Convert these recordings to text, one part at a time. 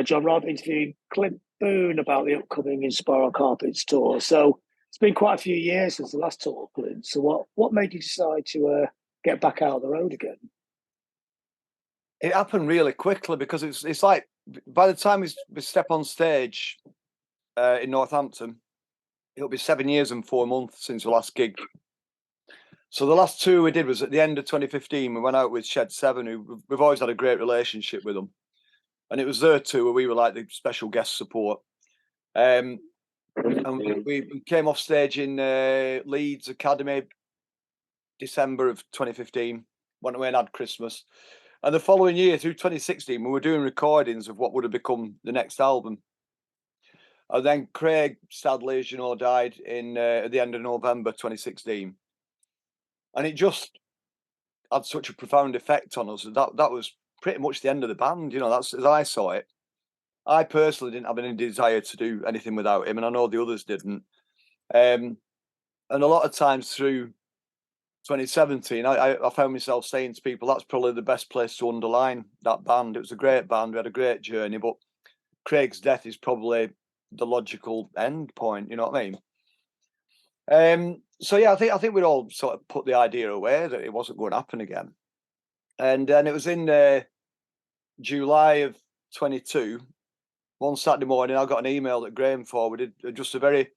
John Robb interviewing Clint Boon about the upcoming Inspiral Carpets tour. So it's been quite a few years since the last tour, Clint. So what made you decide to get back out on the road again? It happened really quickly because it's like by the time we step on stage in Northampton, it'll be 7 years and 4 months since the last gig. So the last tour we did was at the end of 2015. We went out with Shed 7, who we've always had a great relationship with them. And it was their tour where we were like the special guest support. And we came off stage in Leeds Academy, December of 2015, went away and had Christmas. And the following year, through 2016, we were doing recordings of what would have become the next album. And then Craig, sadly, as you know, died at the end of November 2016. And it just had such a profound effect on us. That was pretty much the end of the band. You know, that's as I saw it. I personally didn't have any desire to do anything without him, and I know the others didn't. And a lot of times through 2017, I found myself saying to people, that's probably the best place to underline that band. It was a great band. We had a great journey, but Craig's death is probably the logical end point. You know what I mean? So yeah, I think we'd all sort of put the idea away that it wasn't going to happen again. And then it was in July of 22, one Saturday morning, I got an email that Graham forwarded, just a very,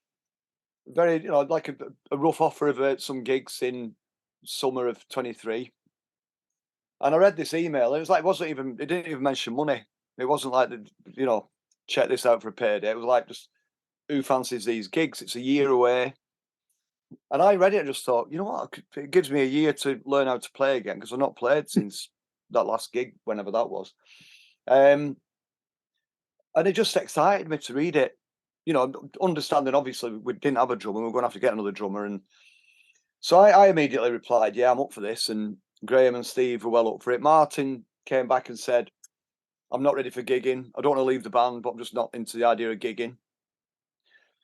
very, like a rough offer of some gigs in summer of 23. And I read this email. It was like, it didn't even mention money. It wasn't like, check this out for a payday. It was like, just who fancies these gigs? It's a year away. And I read it and just thought, you know what? It gives me a year to learn how to play again because I've not played since that last gig, whenever that was. And it just excited me to read it. You know, understanding obviously we didn't have a drummer, we were going to have to get another drummer. And so I immediately replied, yeah, I'm up for this. And Graham and Steve were well up for it. Martin came back and said, I'm not ready for gigging. I don't want to leave the band, but I'm just not into the idea of gigging.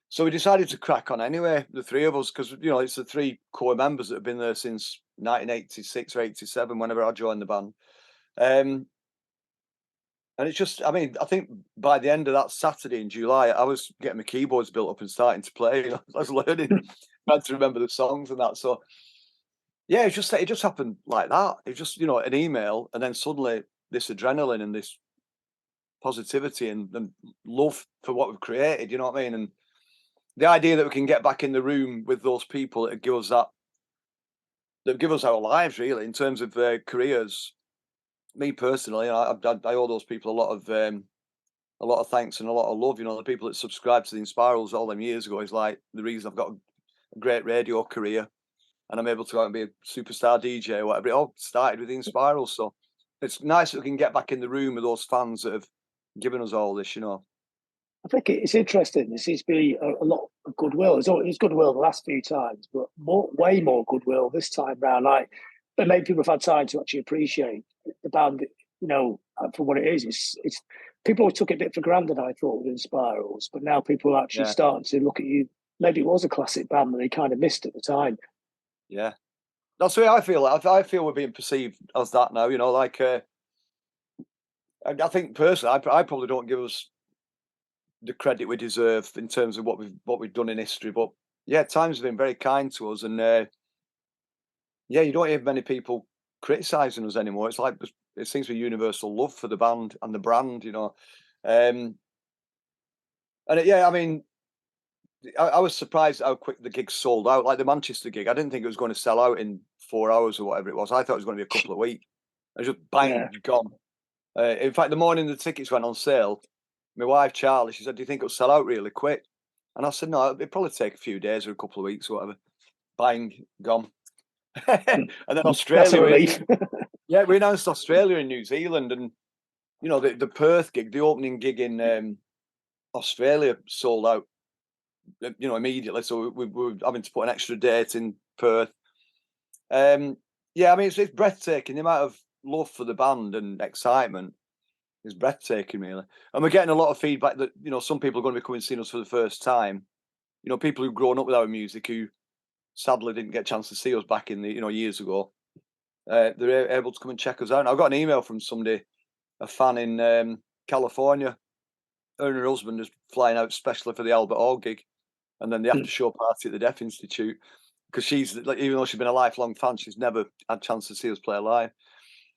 So we decided to crack on anyway, the three of us, because, it's the three core members that have been there since 1986 or 87, whenever I joined the band. And it's just, I think by the end of that Saturday in July, I was getting my keyboards built up and starting to play. I was learning, trying to remember the songs and that. So, yeah, it just happened like that. It just, an email, and then suddenly this adrenaline and this positivity and love for what we've created, you know what I mean? And the idea that we can get back in the room with those people that give us our lives, really, in terms of their careers. Me personally, I owe those people a lot of thanks and a lot of love. The people that subscribed to the Inspirals all them years ago is like the reason I've got a great radio career and I'm able to go out and be a superstar DJ or whatever. It all started with the Inspirals, so it's nice that we can get back in the room with those fans that have given us all this. I think it's interesting. There seems to be a lot of goodwill. There's goodwill the last few times, but way more goodwill this time round. Like, but maybe people have had time to actually appreciate the band, for what it is. It's people always took it a bit for granted, I thought, with Inspirals, but now people are actually starting to look at you. Maybe it was a classic band that they kind of missed at the time. Yeah, that's the way I feel. I feel we're being perceived as that now. I think personally, I probably don't give us the credit we deserve in terms of what we've done in history. But yeah, times have been very kind to us, and you don't hear many people criticising us anymore. It's like it seems to be universal love for the band and the brand, And I was surprised how quick the gigs sold out. Like the Manchester gig, I didn't think it was going to sell out in 4 hours or whatever it was. I thought it was going to be a couple of weeks. I just bang, gone. In fact, the morning the tickets went on sale, my wife Charlie, she said, "Do you think it'll sell out really quick?" And I said, "No, it'll probably take a few days or a couple of weeks or whatever." Bang, gone. And then Australia. We announced Australia and New Zealand, and the Perth gig, the opening gig in Australia sold out. Immediately. So we were having to put an extra date in Perth. It's breathtaking. The amount of love for the band and excitement is breathtaking, really. And we're getting a lot of feedback that, some people are going to be coming and seeing us for the first time. People who've grown up with our music who sadly didn't get a chance to see us back in the, years ago. They're able to come and check us out. And I got an email from somebody, a fan in California, her and her husband is flying out specially for the Albert Hall gig, and then the after show party at the Deaf Institute, because she's like, even though she's been a lifelong fan, she's never had a chance to see us play live.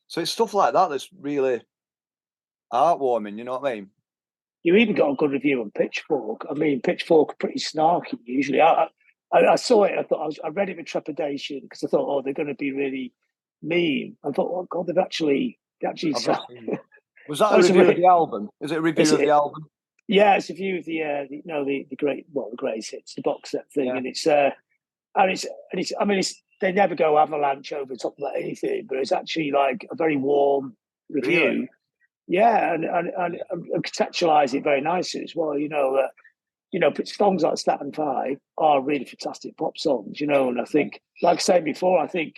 So it's stuff like that that's really heartwarming. You know what I mean? You even got a good review on Pitchfork. I mean, Pitchfork are pretty snarky usually. I saw it. I read it with trepidation because I thought, oh, they're going to be really mean. I thought, oh God, they've actually. Was that a review of the album? Is it a review of the album? Yeah, it's a review of the greatest hits, the box set thing, and it's I mean, they never go avalanche over the top of anything, but it's actually like a very warm review. Really? Yeah, and contextualise it very nicely as well. Songs like Staten 5 are really fantastic pop songs. And I think, like I said before, I think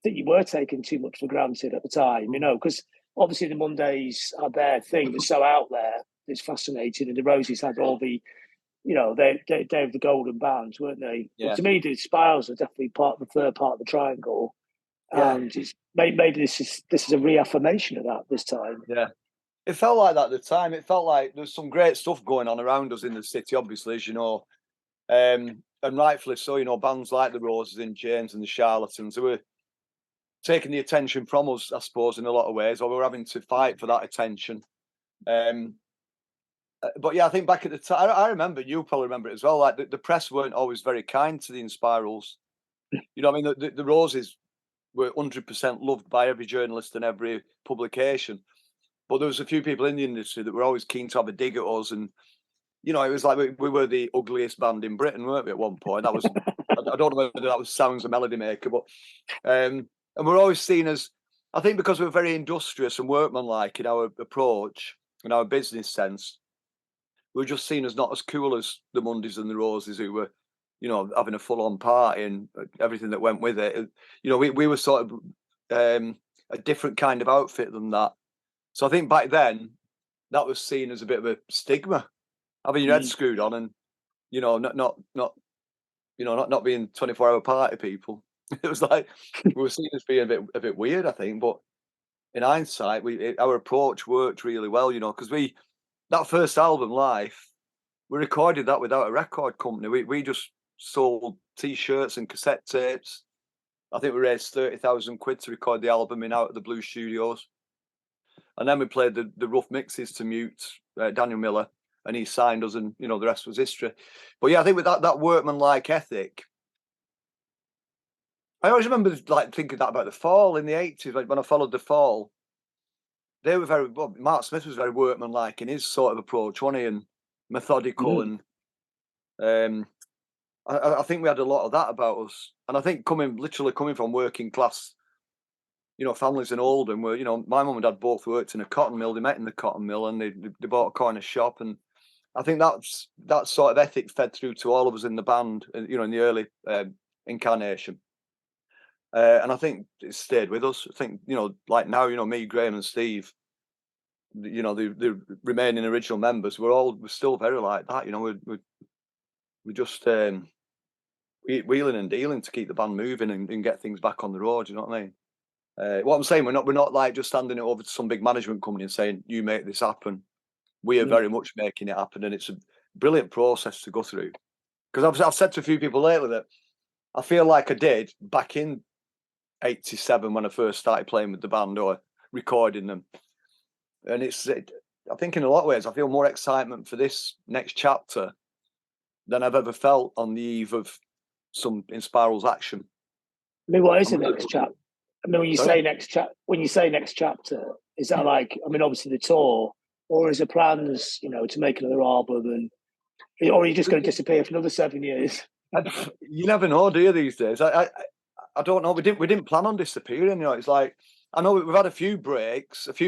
you were taking too much for granted at the time. Because obviously the Mondays are their thing. They're so out there. It's fascinating, and the Rosies had all the. They were the golden bands, weren't they? Yeah. But to me, the Spirals are definitely the third part of the triangle, and it's maybe this is a reaffirmation of that this time. Yeah, it felt like that at the time. It felt like there was some great stuff going on around us in the city, obviously, as you know, and rightfully so. Bands like the Roses and James and the Charlatans, who were taking the attention from us, I suppose, in a lot of ways, or we were having to fight for that attention. But yeah, I think back at the time, I remember, you probably remember it as well, like the press weren't always very kind to the Inspirals. I mean, the Roses were 100% loved by every journalist and every publication. But there was a few people in the industry that were always keen to have a dig at us. And, it was like we were the ugliest band in Britain, weren't we, at one point? That was, I don't know whether that was Sounds a Melody Maker, but, and we're always seen as, I think because we're very industrious and workmanlike in our approach and our business sense, we were just seen as not as cool as the Mondays and the Roses, who were, having a full-on party and everything that went with it. We were sort of a different kind of outfit than that. So I think back then that was seen as a bit of a stigma, having your head screwed on and, not being 24-hour party people. It was like we were seen as being a bit weird, I think. But in hindsight, our approach worked really well, because that first album, Life, we recorded that without a record company. We just sold T-shirts and cassette tapes. I think we raised 30,000 quid to record the album in Out of the Blue Studios. And then we played the rough mixes to Mute, Daniel Miller, and he signed us, and the rest was history. But yeah, I think with that workman-like ethic, I always remember thinking that about the Fall in the 80s, when I followed the Fall. They were Mark Smith was very workmanlike in his sort of approach, wasn't he, and methodical, and I think we had a lot of that about us. And I think coming from working class, families in Oldham, where my mum and dad both worked in a cotton mill. They met in the cotton mill, and they bought a corner shop, and I think that sort of ethic fed through to all of us in the band, in the early incarnation. And I think it stayed with us. I think, like now, me, Graham and Steve, the remaining original members, we're still very like that. We're just wheeling and dealing to keep the band moving and get things back on the road. You know what I mean? What I'm saying, we're not like just handing it over to some big management company and saying, you make this happen. We are very much making it happen, and it's a brilliant process to go through. Because I've said to a few people lately that I feel like I did back in 87 when I first started playing with the band or recording them. And I think in a lot of ways, I feel more excitement for this next chapter than I've ever felt on the eve of some Inspirals action. I mean, what is the next chapter? I mean, when you say next chapter, is that like, I mean, obviously the tour, or is there plans, to make another album, or are you just going to disappear for another 7 years? You never know, do you, these days? I don't know. We didn't plan on disappearing. It's like, I know we've had a few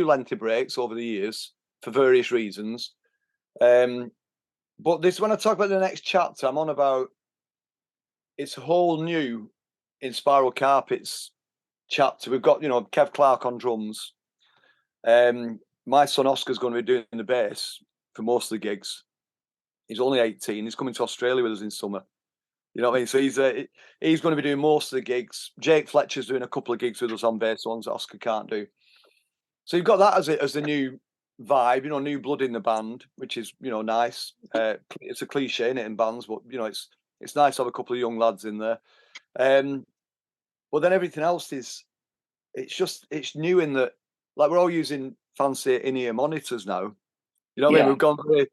lengthy breaks over the years for various reasons. But when I talk about the next chapter, I'm on about it's a whole new Inspiral Carpets chapter. We've got, Kev Clark on drums. My son Oscar's going to be doing the bass for most of the gigs. He's only 18. He's coming to Australia with us in summer. You know what I mean? So he's going to be doing most of the gigs. Jake Fletcher's doing a couple of gigs with us on bass, ones that Oscar can't do. So you've got that as the new vibe, new blood in the band, which is nice. It's a cliche in bands, but it's nice to have a couple of young lads in there. But then everything else it's new in that, like, we're all using fancy in-ear monitors now. You know what I mean? We've gone very,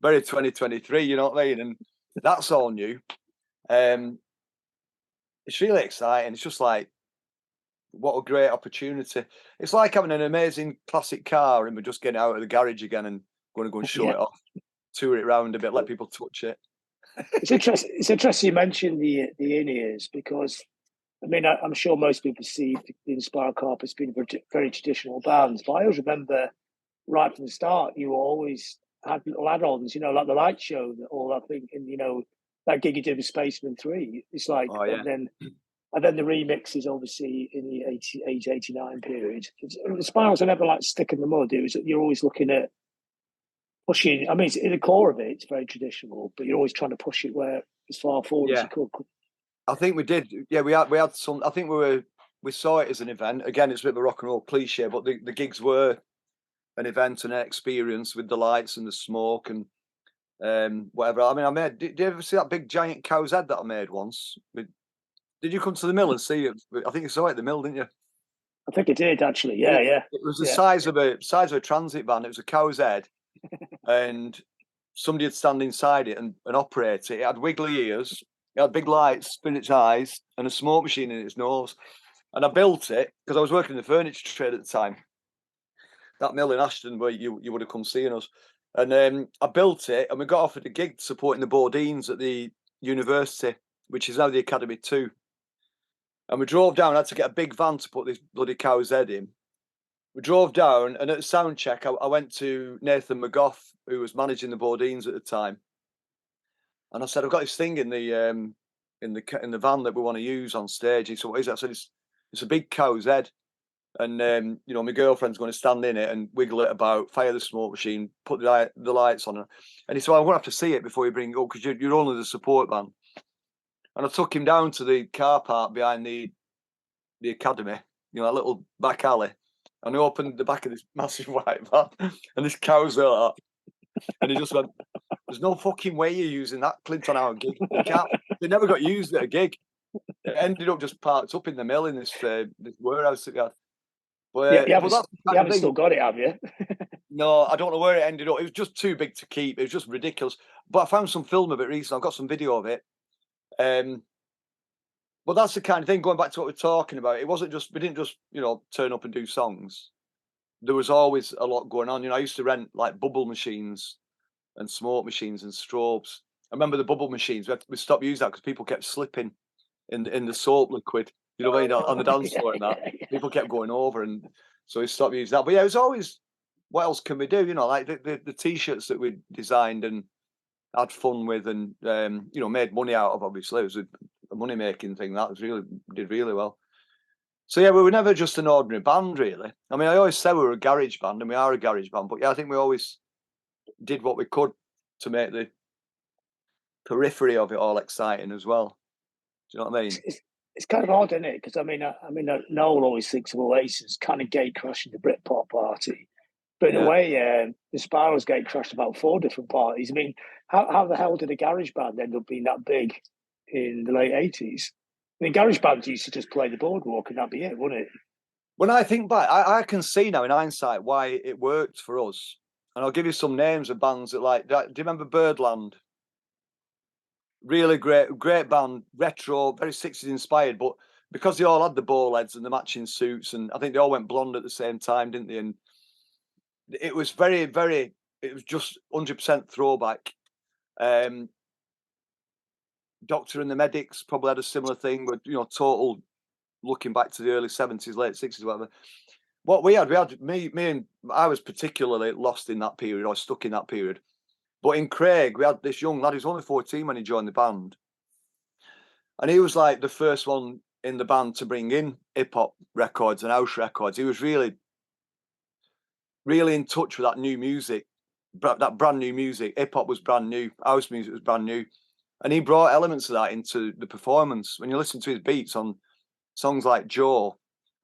very 2023. You know what I mean? And that's all new. It's really exciting. It's just like, what a great opportunity. It's like having an amazing classic car and we're just getting out of the garage again and going to go and show it off, tour it around a bit, let people touch it. It's interesting. It's interesting you mentioned the in-ears, because I mean, I'm sure most people see the Inspiral Carp as being very traditional bands, but I always remember right from the start, you always had little add-ons, like the light show, all that thing, and that gig you did with Spaceman 3. It's like, and then the remixes, obviously, in the 88, 89 period. The Spirals are never like stick in the mud. You're always looking at pushing. I mean, in the core of it, it's very traditional, but you're always trying to push it as far forward as you could. I think we did. Yeah, we had some. I think we saw it as an event. Again, it's a bit of a rock and roll cliche, but the gigs were an event and an experience with the lights and the smoke and whatever. I mean, did you ever see that big giant cow's head that I made once? Did you come to the mill and see it? I think you saw it at the mill, didn't you? I think it did, actually. Yeah. It was the size of a transit van. It was a cow's head, and somebody had stand inside it and operate it. It had wiggly ears, it had big lights in its eyes, and a smoke machine in its nose. And I built it because I was working in the furniture trade at the time. That mill in Ashton where you would have come seeing us. And I built it, and we got offered a gig supporting the Bourdines at the university, which is now the Academy 2. And we drove down. I had to get a big van to put this bloody cow's head in. We drove down, and at the sound check, I went to Nathan McGough, who was managing the Bourdines at the time, and I said, "I've got this thing in the van that we want to use on stage." He said, "What is that?" I said, "It's a big cow's head, and my girlfriend's going to stand in it and wiggle it about, fire the smoke machine, put the lights on." And he said, "Well, I'm going to have to see it before you bring it up because you're only the support band." And I took him down to the car park behind the academy, that little back alley. And he opened the back of this massive white van, and this cow's there like that. And he just went, "There's no fucking way you're using that, Clint, on our gig. You can't." They never got used at a gig. It ended up just parked up in the mill in this warehouse that we had. But, you haven't still got it, have you? No, I don't know where it ended up. It was just too big to keep. It was just ridiculous. But I found some film of it recently. I've got some video of it. But that's the kind of thing, going back to what we're talking about. It wasn't just, we didn't just, turn up and do songs. There was always a lot going on. I used to rent like bubble machines and smoke machines and strobes. I remember the bubble machines. We stopped using that because people kept slipping in the soap liquid. You know what I mean? On the dance floor and that. People kept going over, and so we stopped using that. But yeah, it was always, what else can we do? Like the t-shirts that we designed and had fun with and made money out of. Obviously, it was a money making thing. That did really well. So yeah, we were never just an ordinary band, really. I mean, I always say we were a garage band, and we are a garage band. But yeah, I think we always did what we could to make the periphery of it all exciting as well. Do you know what I mean? It's kind of odd, isn't it? Because I mean, Noel always thinks of Oasis kind of gate crashing the Britpop party, but in a way, the Spirals gate crashed about 4 different parties. I mean, how the hell did a garage band end up being that big in the late 80s? I mean, garage bands used to just play the boardwalk and that'd be it, wouldn't it? When I think back, I can see now in hindsight why it worked for us. And I'll give you some names of bands that do you remember Birdland? Really great band, retro, very 60s inspired, but because they all had the ball heads and the matching suits, and I think they all went blonde at the same time, didn't they? And it was very, very, it was just 100% throwback. Doctor and the Medics probably had a similar thing, but total looking back to the early 70s, late 60s, whatever. What we had me and I was particularly lost in that period, or stuck in that period. But in Craig, we had this young lad. He was only 14 when he joined the band, and he was like the first one in the band to bring in hip hop records and house records. He was really, really in touch with that new music, that brand new music. Hip hop was brand new, house music was brand new, and he brought elements of that into the performance. When you listen to his beats on songs like Joe,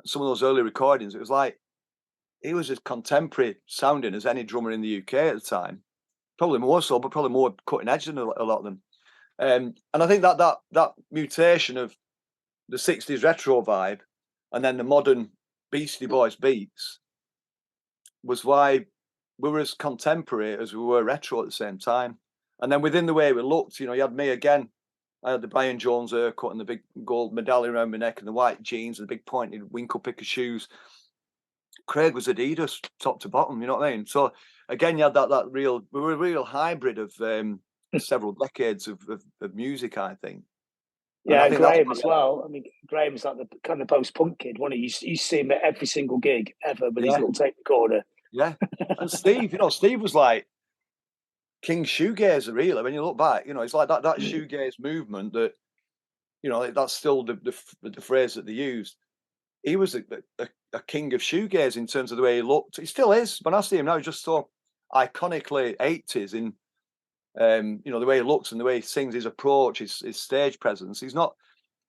some of those early recordings, it was like he was as contemporary sounding as any drummer in the UK at the time. Probably more so, but probably more cutting edge than a lot of them. And I think that mutation of the 60s retro vibe and then the modern Beastie Boys beats was why we were as contemporary as we were retro at the same time. And then within the way we looked, you had me again. I had the Brian Jones haircut and the big gold medallion around my neck and the white jeans and the big pointed winkle picker shoes. Craig was Adidas top to bottom, you know what I mean? So again, you had that real, we were a real hybrid of several decades of music, I think. Yeah, and Graham as well. I mean, Graham's like the kind of post-punk kid, wasn't he? You see him at every single gig ever with his little tape recorder. Yeah, and Steve, Steve was like King Shoegazer, really. When you look back, it's like that shoegaze movement that, that's still the phrase that they used. He was a king of shoegaze in terms of the way he looked. He still is. When I see him now, he's just so iconically 80s in, the way he looks and the way he sings, his approach, his stage presence. He's not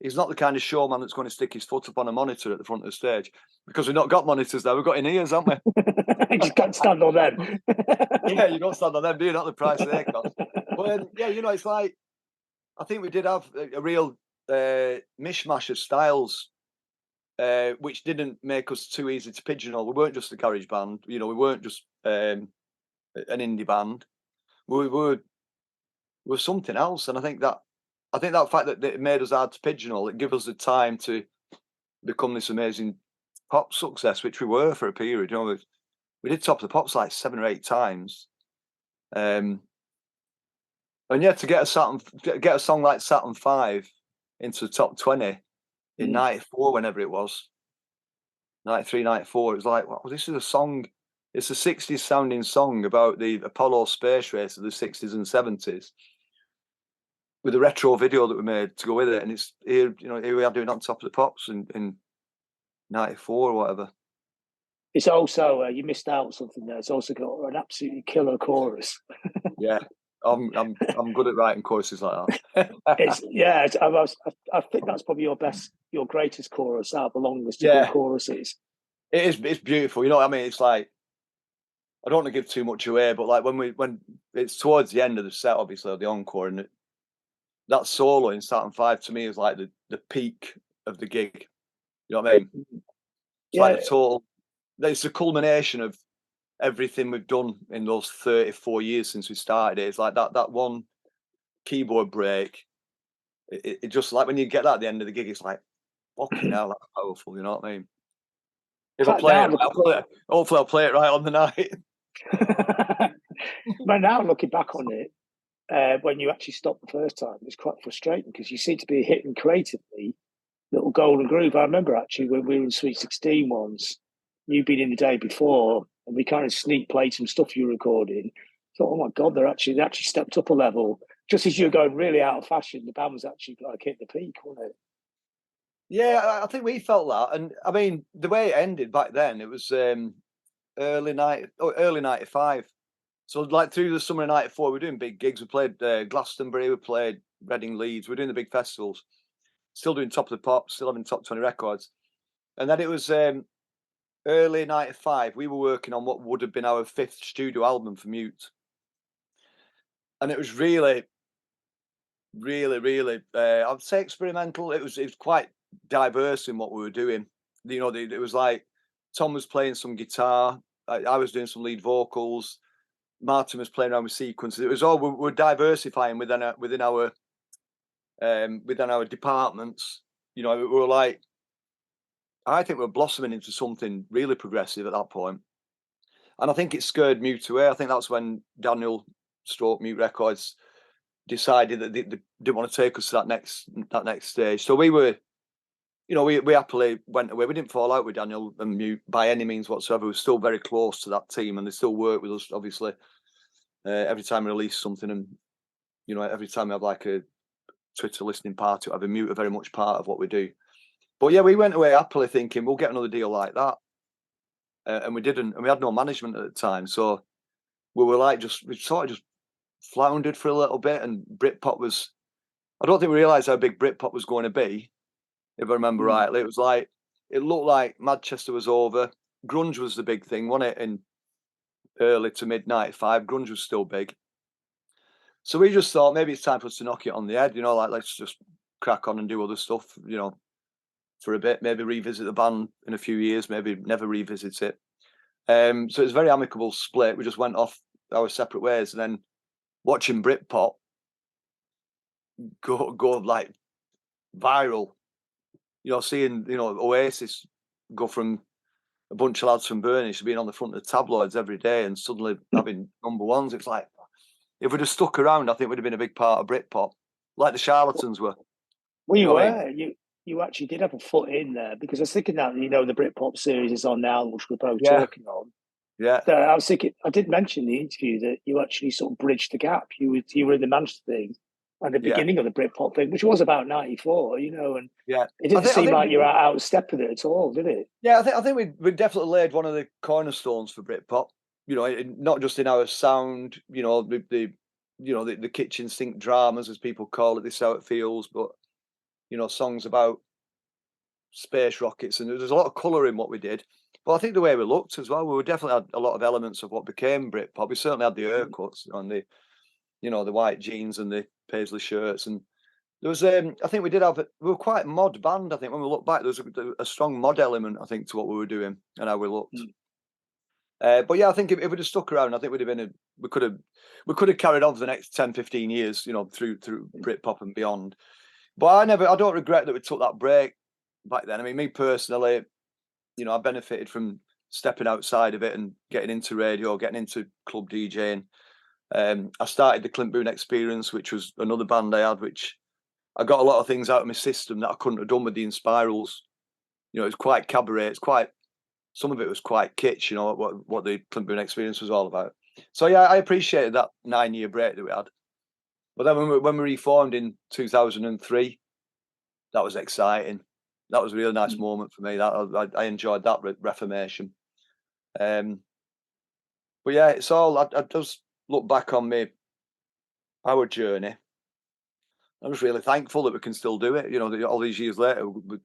the kind of showman that's going to stick his foot up on a monitor at the front of the stage, because we've not got monitors there. We've got in-ears, haven't we? You just can't stand on them. Yeah, you don't stand on them, do you? Not the price they cost. But it's like, I think we did have a real mishmash of styles, which didn't make us too easy to pigeonhole. We weren't just a garage band, we weren't just an indie band. We were something else, and I think that fact that it made us hard to pigeonhole, it gave us the time to become this amazing pop success, which we were for a period. We did Top of the Pops like 7 or 8 times, and to get a song like Saturn V into the top 20 in '94, whenever it was, 93, 94, it was like, well, this is a song. It's a 60s sounding song about the Apollo space race of the 60s and 70s, with a retro video that we made to go with it. And it's here, here we are doing On Top of the Pops in '94 or whatever. It's also you missed out something there. It's also got an absolutely killer chorus. Yeah, I'm good at writing choruses like that. I think that's probably your greatest chorus out of the long list of good choruses. It is. It's beautiful. You know what I mean? It's like, I don't want to give too much away, but like when it's towards the end of the set, obviously, the encore, and that solo in Saturn V to me is like the peak of the gig. You know what I mean? It's like the total. It's the culmination of everything we've done in those 34 years since we started it. It's like that one keyboard break. It just, like, when you get that at the end of the gig, it's like, fucking hell, that's powerful. You know what I mean? If I play it, hopefully I'll play it right on the night. But now looking back on it, when you actually stopped the first time, it's quite frustrating because you seem to be hitting creatively little golden groove. I remember actually when we were in Sweet 16 once, you'd been in the day before, and we kind of sneak played some stuff you were recording. Thought, oh my God, they actually stepped up a level. Just as you were going really out of fashion, the band was actually like hitting the peak, wasn't it? Yeah, I think we felt that. And I mean, the way it ended back then, it was early 95. So like through the summer of '94, we were doing big gigs. We played Glastonbury, we played Reading, Leeds. We were doing the big festivals, still doing Top of the Pops, still having top 20 records. And then it was early '95. We were working on what would have been our 5th studio album for Mute, and it was really, I'd say experimental. It was quite diverse in what we were doing. It was like Tom was playing some guitar, I was doing some lead vocals, Martin was playing around with sequences. It was all, we're diversifying within our departments. We were like, I think we're blossoming into something really progressive at that point. And I think it scared Mute away. I think that's when Daniel Stroke Mute Records decided that they didn't want to take us to that next stage. So we were, we happily went away. We didn't fall out with Daniel and Mute by any means whatsoever. We were still very close to that team, and they still work with us, obviously. Every time we release something, and every time we have like a Twitter listening party, whatever, Mute are very much part of what we do. But yeah, we went away happily thinking we'll get another deal like that, and we didn't. And we had no management at the time, so we were like we sort of just floundered for a little bit. And Britpop was, I don't think we realised how big Britpop was going to be. If I remember rightly, it was like, it looked like Manchester was over. grunge was the big thing, wasn't it? In early to mid '95, grunge was still big. So we just thought maybe it's time for us to knock it on the head, like let's just crack on and do other stuff, for a bit, maybe revisit the band in a few years, maybe never revisit it. So it was a very amicable split. We just went off our separate ways, and then watching Britpop go like viral, seeing Oasis go from a bunch of lads from Burnish being on the front of the tabloids every day and suddenly having number ones. It's like, if we'd have stuck around, I think we'd have been a big part of Britpop, like the Charlatans were. Well, you were. You actually did have a foot in there, because I was thinking that, the Britpop series is on now, which we're both talking on. Yeah. So I was thinking, I did mention in the interview that you actually sort of bridged the gap. You were in the Manchester thing and the beginning of the Britpop thing, which was about '94, and it didn't seem like you were out of step with it at all, did it? Yeah, I think we definitely laid one of the cornerstones for Britpop. Not just in our sound, the kitchen sink dramas, as people call it, This How It Feels, but songs about space rockets, and there's a lot of colour in what we did. But I think the way we looked as well, we definitely had a lot of elements of what became Britpop. We certainly had the haircuts and the white jeans and the paisley shirts, and there was I think we were quite a mod band. I think when we look back, there was a strong mod element, I think, to what we were doing and how we looked. But yeah, I think if we'd have stuck around, I think we could have carried on for the next 10, 15 years, through Britpop and beyond. But I don't regret that we took that break back then. I mean, me personally, I benefited from stepping outside of it and getting into radio, getting into club DJing. I started the Clint Boon Experience, which was another band I had, which I got a lot of things out of my system that I couldn't have done with the Inspirals. It was quite cabaret. Some of it was quite kitsch, what the Clint Boon Experience was all about. So yeah, I appreciated that 9-year break that we had. But then when we reformed in 2003, that was exciting. That was a really nice moment for me. That I enjoyed that reformation. But yeah, it's all. I just look back on our journey. I'm just really thankful that we can still do it. All these years later, we're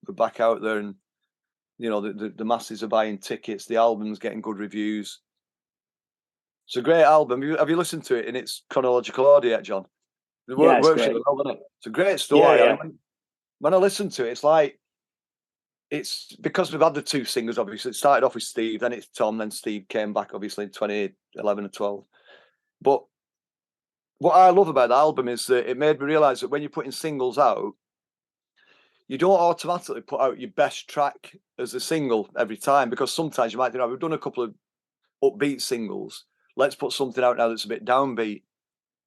back out there, and the masses are buying tickets. The album's getting good reviews. It's a great album. Have you listened to it in its chronological order yet, John? Yeah, it's great. It's a great story. Yeah. I mean, when I listen to it, it's because we've had the two singers, obviously. It started off with Steve, then it's Tom, then Steve came back, obviously, in 2011 and 12. But what I love about the album is that it made me realise that when you're putting singles out, you don't automatically put out your best track as a single every time, because sometimes you might think, we've done a couple of upbeat singles. Let's put something out now that's a bit downbeat.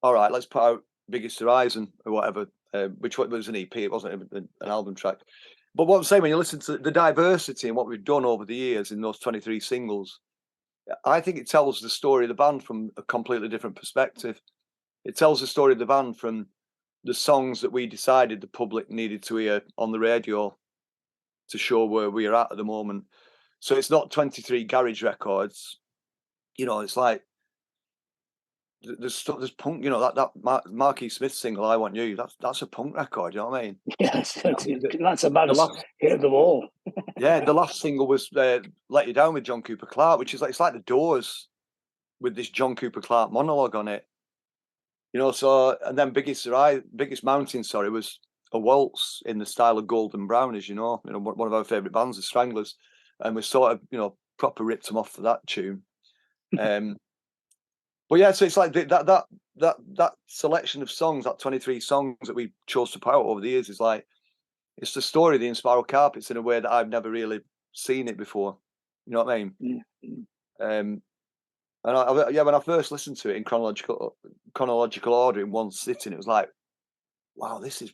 All right, let's put out Biggest Horizon or whatever, which was an EP. It wasn't an album track. But what I'm saying, when you listen to the diversity and what we've done over the years in those 23 singles, I think it tells the story of the band from a completely different perspective. It tells the story of the band from the songs that we decided the public needed to hear on the radio to show where we're at the moment. So it's not 23 garage records. It's like there's punk. That Marquis Smith single, "I Want You." That's a punk record. You know what I mean? Yes, that's a man hit of them all. Yeah, the last single was "Let You Down" with John Cooper Clarke, which is it's like the Doors with this John Cooper Clarke monologue on it. So, and then Biggest Mountain, was a waltz in the style of Golden Brown, as one of our favourite bands, the Stranglers, and we sort of proper ripped them off for that tune. But yeah, so it's like that selection of songs, that 23 songs that we chose to put out over the years, is like, it's the story of the Inspiral Carpets in a way that I've never really seen it before. You know what I mean? And when I first listened to it in chronological order in one sitting, it was like, wow, this is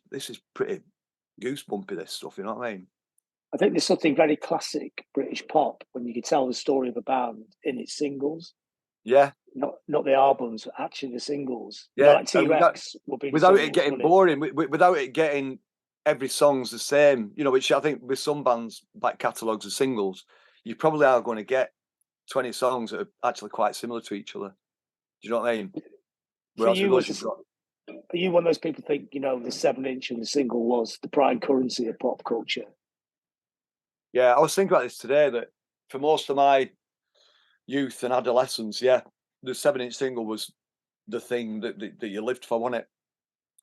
pretty goosebumpy, this stuff. You know what I mean? I think there's something very classic British pop when you can tell the story of a band in its singles. Yeah. Not the albums, actually the singles. Yeah, like T-Rex will be without it getting boring, without it getting every song's the same. Which I think with some bands back catalogues of singles, you probably are going to get 20 songs that are actually quite similar to each other. Do you know what I mean? Are you one of those people who think, the 7-inch and the single was the prime currency of pop culture? Yeah, I was thinking about this today, that for most of my youth and adolescence, yeah, the 7-inch single was the thing that you lived for, wasn't it?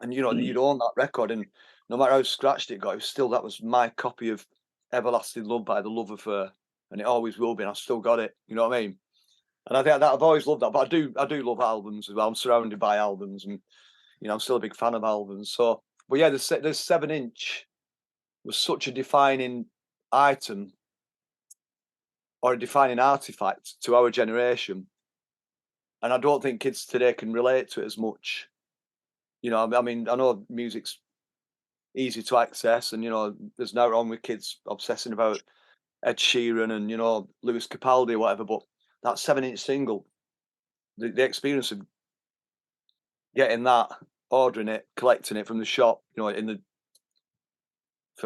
And you'd own that record, and no matter how scratched it got, it was still, that was my copy of Everlasting Love by the Love Affair, and it always will be. And I've still got it. You know what I mean? And I think that I've always loved that. But I do love albums as well. I'm surrounded by albums, and I'm still a big fan of albums. So, but yeah, the 7-inch was such a defining item, or a defining artifact to our generation, and I don't think kids today can relate to it as much. I mean, I know music's easy to access, and there's no wrong with kids obsessing about Ed Sheeran and Lewis Capaldi or whatever, but that 7-inch single, the experience of getting that, ordering it, collecting it from the shop, for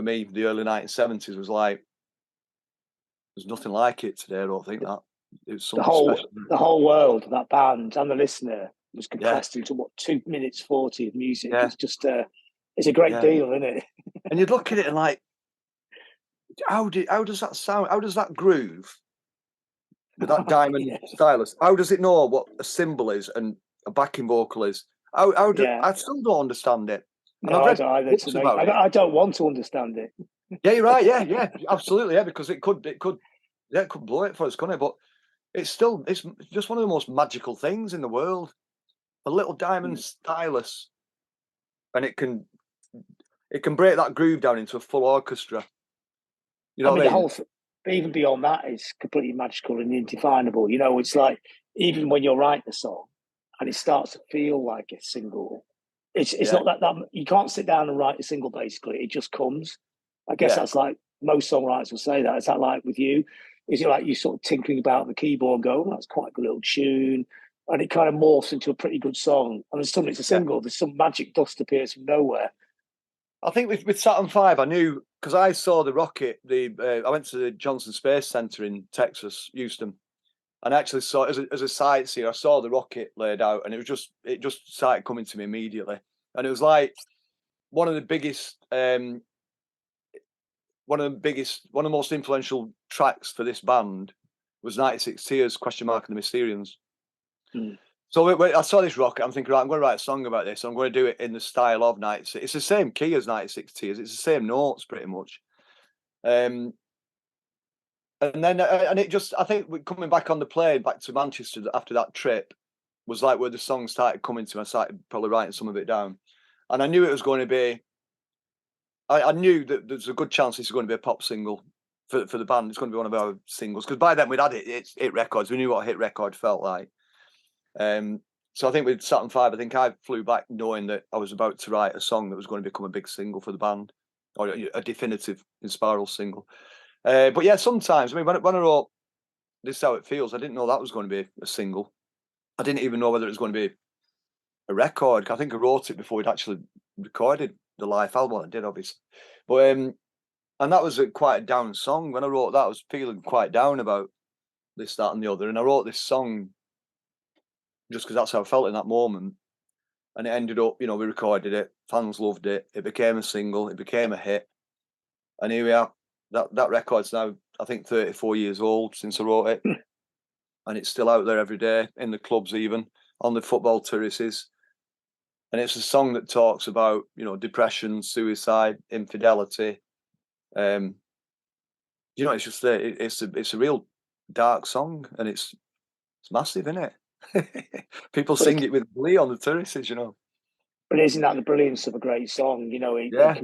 me, the early 1970s was like, there's nothing like it today. I don't think that it was something special. The whole world, that band and the listener was compressed into 2 minutes 40 of music. Yeah. It's just it's a great deal, isn't it? And you'd look at it and like, how does that sound? How does that groove with that diamond stylus? How does it know what a cymbal is and a backing vocal is? I still don't understand it. And no, I don't either. I don't want to understand it. Yeah, you're right. Yeah, absolutely. Yeah, because it could blow it for us, couldn't it? But it's just one of the most magical things in the world. A little diamond stylus, and it can break that groove down into a full orchestra. I mean, the whole even beyond that is completely magical and indefinable. It's like, even when you're writing a song and it starts to feel like a single, it's not that you can't sit down and write a single. Basically, it just comes. I guess that's like most songwriters will say that. Is that like with you? Is it like you sort of tinkering about the keyboard, going, that's quite a good little tune, and it kind of morphs into a pretty good song, and then suddenly it's a single. There's some magic dust appears from nowhere. I think with Saturn V, I knew, because I saw the rocket. I went to the Johnson Space Center in Texas, Houston, and I actually saw, as a sightseer, I saw the rocket laid out, and it just started coming to me immediately. And it was like one of the most influential tracks for this band was 96 Tears, ? And the Mysterians. So I saw this rocket, I'm thinking, right, I'm going to write a song about this. I'm going to do it in the style of 96. It's the same key as 96 Tears. It's the same notes, pretty much. And then, I think coming back on the plane back to Manchester after that trip was like where the song started coming to me. I started probably writing some of it down. And I knew it was going to be, I knew that there's a good chance this is going to be a pop single for the band. It's going to be one of our singles. Because by then we'd had hit records. We knew what a hit record felt like. So I think with Saturn V, I think I flew back knowing that I was about to write a song that was going to become a big single for the band, or a definitive Inspiral single. But yeah, sometimes, I mean, when I wrote This Is How It Feels, I didn't know that was going to be a single. I didn't even know whether it was going to be a record. I think I wrote it before we'd actually recorded the live album. I did, obviously. But and that was quite a down song. When I wrote that, I was feeling quite down about this, that, and the other. And I wrote this song just because that's how I felt in that moment. And it ended up, we recorded it. Fans loved it. It became a single. It became a hit. And here we are. That record's now, I think, 34 years old since I wrote it. And it's still out there every day, in the clubs even, on the football terraces. And it's a song that talks about, depression, suicide, infidelity. It's just it's a real dark song, and it's massive, isn't it? People sing it with glee on the terraces, But isn't that the brilliance of a great song? It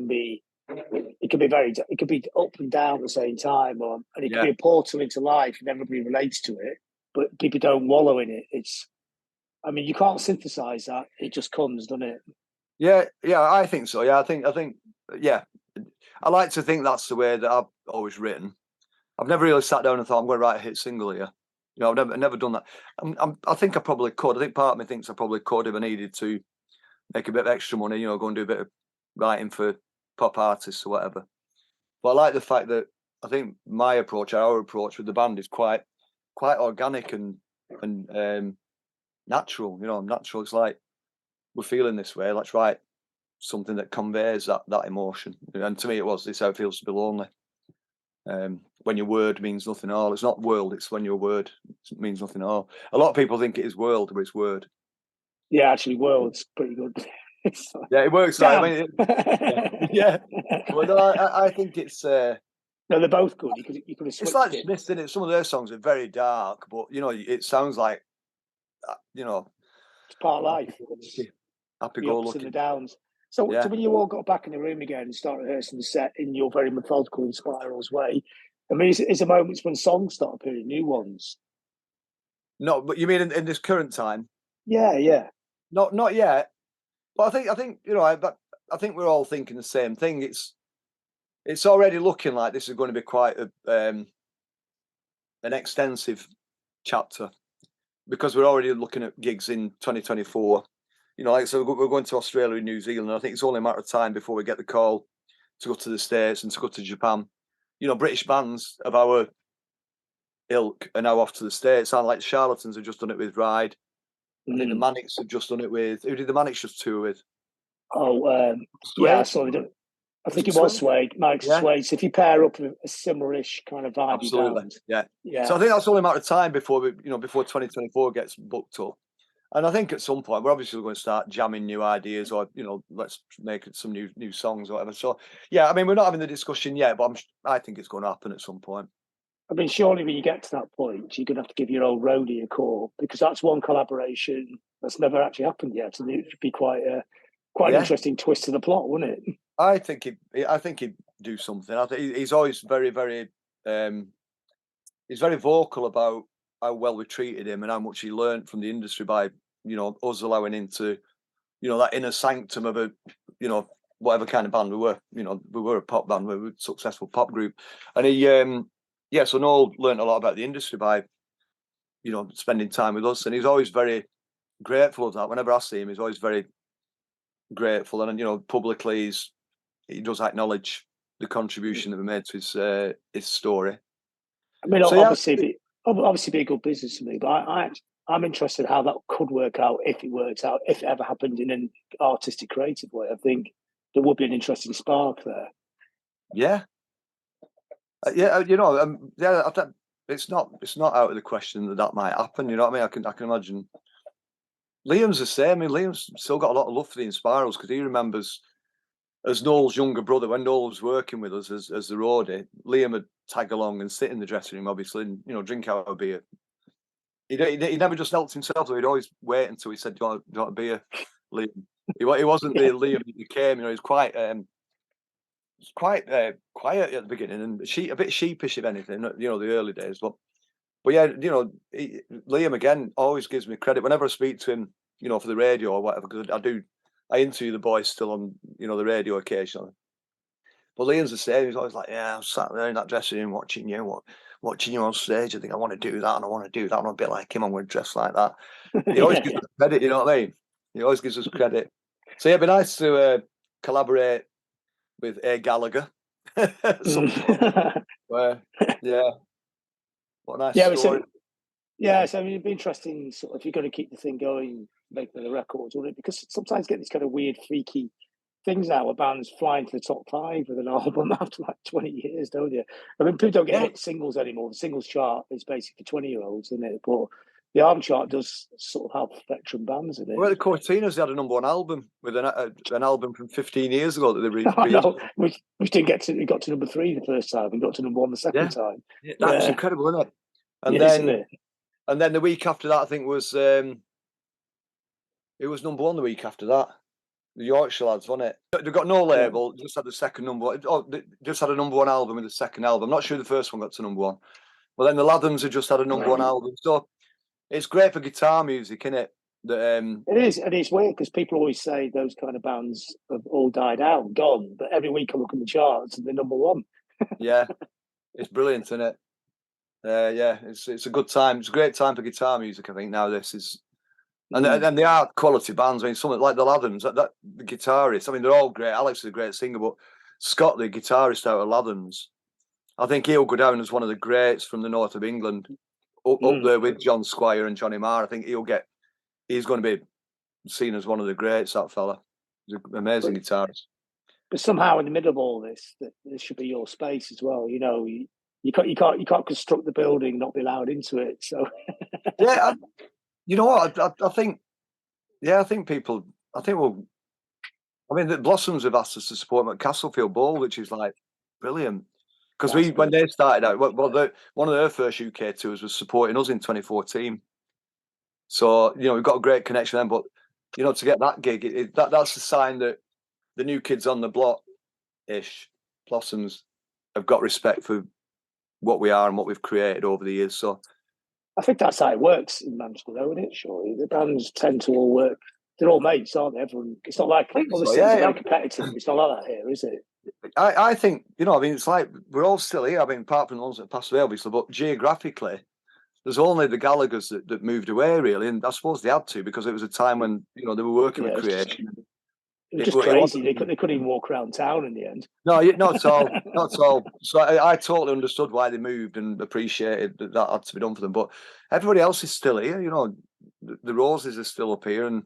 can be up and down at the same time, and it can be a portal into life, and everybody relates to it, but people don't wallow in it. You can't synthesize that; it just comes, doesn't it? Yeah, I think so. Yeah, I think, I like to think that's the way that I've always written. I've never really sat down and thought, I'm going to write a hit single here. I've never done that. I think I probably could. I think part of me thinks I probably could if I needed to make a bit of extra money, go and do a bit of writing for pop artists or whatever. But I like the fact that I think our approach with the band is quite organic and natural. Natural. It's like, we're feeling this way. Let's write something that conveys that emotion. And to me, it was This How It Feels to Be Lonely. when your word means nothing at all. It's not world, it's when your word means nothing at all. A lot of people think it is world, but it's word. Yeah, actually, world's pretty good. Yeah, it works. Like, I mean, yeah. Well, no, I think it's no, they're both good. You could have it's switched like it. Smith, isn't it? Some of their songs are very dark, but you know, it sounds like you know, It's part of life. It's happy the go ups and the lucky. downs. So, Yeah. when you all got back in the room again and started rehearsing the set in your very methodical and spirals way, I mean, is there moments when songs start appearing, new ones? No, but you mean in this current time? Yeah, yeah. Not yet. But I think you know, I think we're all thinking the same thing. It's already looking like this is going to be quite an extensive chapter because we're already looking at gigs in 2024. You know, like so we're going to Australia and New Zealand. And I think it's only a matter of time before we get the call to go to the States and to go to Japan. You know, British bands of our ilk are now off to the States. Sound like the Charlatans have just done it with Ride. I think the Manics have just done it with. Who did the Manics just tour with? Oh, yeah, I Suede? saw it. I think it was Suede? Suede, Mike Yeah, Suede. So if you pair up a similar-ish kind of vibey absolutely. band, Yeah. So yeah. I think that's only a matter of time before before 2024 gets booked up. And I think at some point we're obviously going to start jamming new ideas, or let's make it some new songs or whatever. So yeah, I mean we're not having the discussion yet, but I think it's going to happen at some point. I mean, surely when you get to that point, you're going to have to give your old Roadie a call because that's one collaboration that's never actually happened yet. And it would be quite an Yeah, interesting twist to the plot, wouldn't it? I think he'd do something. I think he's always very um, he's very vocal about how well we treated him and how much he learned from the industry by us allowing him to that inner sanctum of a whatever kind of band we were. We were a pop band, we were a successful pop group, and he so Noel learned a lot about the industry by spending time with us, and he's always very grateful of that. Whenever I see him, he's always very grateful, and publicly he does acknowledge the contribution that we made to his story. I mean, So yeah, obviously be a good business for me, but I'm interested how that could work out if it works out, if it ever happened in an artistic, creative way. I think there would be an interesting spark there. yeah, it's not out of the question that might happen. You know what I mean? I can imagine. Liam's the same. I mean, Liam's still got a lot of love for the Inspirals because he remembers as Noel's younger brother when Noel was working with us as the roadie. Liam would tag along and sit in the dressing room, obviously, and drink our beer. He never just helped himself, though. He'd always wait until he said, "Do you want a beer, Liam?" He wasn't the Liam that became. He's quite quiet at the beginning and a bit sheepish if anything. The early days, but yeah, Liam again always gives me credit whenever I speak to him, for the radio or whatever, because I interview the boys still on the radio occasionally. But Liam's the same. He's always like, "Yeah, I'm sat there in that dressing room watching you on stage. I think I want to do that, and I want to do that. I'm a bit like him. I'm going to dress like that." He always gives us credit. You know what I mean? He always gives us credit. So yeah, it'd be nice to collaborate with Gallagher at some point. Where, yeah, what a nice story. So I mean, it'd be interesting sort of if you're going to keep the thing going, making the records, wouldn't it? Because sometimes you get these kind of weird, freaky things now where bands flying to the top 5 with an album after like 20 years, don't you? I mean, people don't get hit singles anymore. The singles chart is basically for 20-year-olds, isn't it? But the album chart does sort of have veteran bands in it. Well, the Cortinas had a #1 album with an album from 15 years ago that they No, we didn't get to. We got to number 3 the first time. We got to number 1 the second time. That's incredible, isn't it? And isn't it? And then the week after that, I think was it was #1 the week after that. The Yorkshire lads, wasn't it? They got no label, just had the second number. They just had a #1 album with the second album. I'm not sure the first one got to #1. Well, then the Lathams had just had a #1 album. So it's great for guitar music, isn't it? It is, and it's weird because people always say those kind of bands have all died out, gone. But every week I look at the charts and they're #1. Yeah, it's brilliant, isn't it? Yeah, it's a good time. It's a great time for guitar music. I think now this is. And they are quality bands. I mean, something like the Lathams, the guitarists. I mean, they're all great. Alex is a great singer, but Scott, the guitarist out of Lathams, I think he'll go down as one of the greats from the north of England, up there with John Squire and Johnny Marr. I think he's going to be seen as one of the greats. That fella, he's an amazing guitarist. But somehow in the middle of all this, that there should be your space as well. you can't construct the building, not be allowed into it. So yeah, you know what? I think, yeah, I think people, I think we'll. I mean, the Blossoms have asked us to support them at Castlefield Bowl, which is like brilliant. Because when they started out, one of their first UK tours was supporting us in 2014. So we've got a great connection then. But to get that gig, that's a sign that the new kids on the block, Blossoms, have got respect for what we are and what we've created over the years. So I think that's how it works in Manchester, though, isn't it? Surely the bands tend to all work. They're all mates, aren't they? Everyone. It's not like other cities are very competitive. It's not like that here, is it? I think I mean, it's like we're all still here. I mean, apart from the ones that passed away, obviously, but geographically, there's only the Gallaghers that moved away, really, and I suppose they had to because it was a time when they were working with creation. It was just crazy. They couldn't even walk around town in the end. No, not at all, not at all. So I totally understood why they moved and appreciated that had to be done for them. But everybody else is still here. The Roses are still up here, and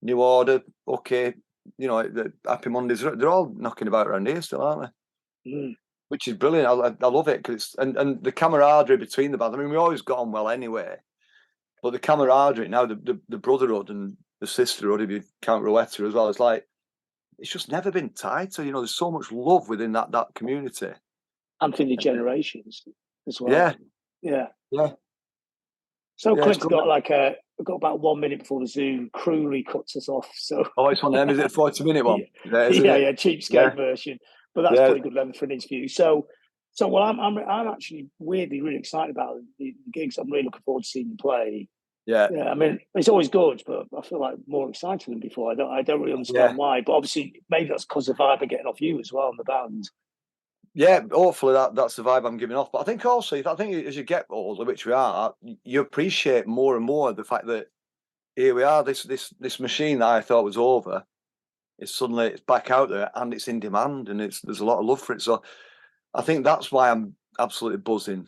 New Order, okay, the Happy Mondays, they're all knocking about around here still, aren't they? Mm. Which is brilliant. I love it because and the camaraderie between the bands. I mean, we always got on well anyway, but the camaraderie now, the brotherhood and the sisterhood, if you count Rowetta as well, it's just never been tighter. There's so much love within that community. And for the generations as well. Yeah. So Clint's got got about 1 minute before the Zoom cruelly cuts us off. So it's one of them. Is it a 40-minute one? Yeah, cheapskate version. But that's pretty good level for an interview. So well, I'm actually weirdly really excited about the gigs. I'm really looking forward to seeing them play. Yeah. I mean, it's always good, but I feel like more excited than before. I don't really understand why, but obviously maybe that's because the vibe are getting off you as well in the band. Yeah, hopefully that's the vibe I'm giving off. But I think also, as you get older, which we are, you appreciate more and more the fact that here we are. This machine that I thought was over is suddenly it's back out there and it's in demand, and there's a lot of love for it. So I think that's why I'm absolutely buzzing